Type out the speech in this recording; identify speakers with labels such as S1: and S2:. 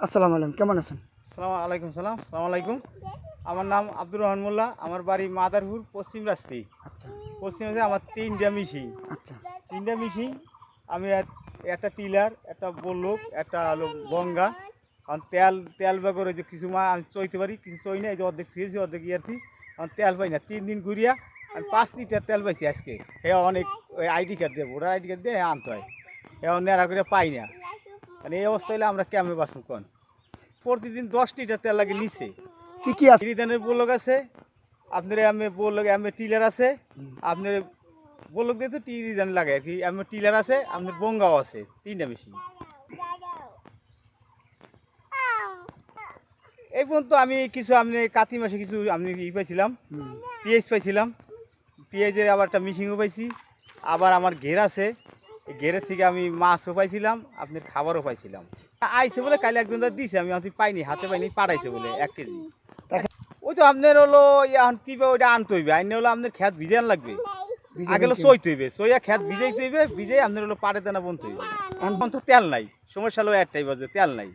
S1: আসসালামু আলাইকুম, কেমন আছেন?
S2: সালাম আলাইকুম। আমার নাম আব্দুর রহমান মোল্লা। আমার বাড়ি মাদারপুর, পশ্চিম রাজশাহী।
S1: আচ্ছা,
S2: পশ্চিম রাজশাহী। আমার 3টা মেশিন।
S1: আচ্ছা।
S2: 3টা মেশিন। আমি একটা টিলার, একটা বল্লভ, একটা হলো গঙ্গা। কারণ তেল তেল বেগর যে কিছু আমি চইতে পারি, কিছু চই না। এই যে অর্ধেক ফিরেছি, অর্ধেক ইয়ারছি। কারণ তেল পাই না। 3 দিন ঘুরিয়া আমি 5 লিটার তেল পাইছি আজকে। অনেক ওই আইডি কার্ড দিয়ে, ভোটার আইডি কার্ড দিয়ে আনতে হয়। নেড়া করে পাই না। মানে এই অবস্থা হলে আমরা কেমনে বাঁচব কোন? প্রতিদিন 10 লিটার তেল লাগে নিচে।
S1: কি আছে?
S2: ইরিধানের বলক আছে, আপনার আমি বলক আমি টিলার আছে, আপনার বলক দিয়ে তো ইরিধান লাগে আর কি। আমার টিলার আছে, আপনার বঙ্গাও আছে, 3টা মেশিন। এই পর্যন্ত আমি কিছু আপনি কাতি মাসে কিছু আপনি পাইছিলাম, পেঁয়াজ পাইছিলাম। পেঁয়াজের আবার একটা মেশিনও পাইছি। আবার আমার ঘের আছে, এই ঘেরের থেকে আমি মাছও পাইছিলাম, আপনার খাবারও পাইছিলাম। আইসে বলে কালে একজন দিয়েছে, আমি হয়তো পাইনি, হাতে পাইনি, পাঠাইছে বলে 1 কেজি। ওই তো আপনার হলো কিবা ওইটা আনতে হইবে, আইনে হলো আপনার খেত ভিজান লাগবে। আগে হলো চইতে হইবে, চইয়া খেত ভিজাইতে হইবে, ভিজে আপনার হলো পাড়ে দানা বনতে হইবে। এখন তো তেল নাই, সমস্যা হলো একটাই বাজে, তেল নাই।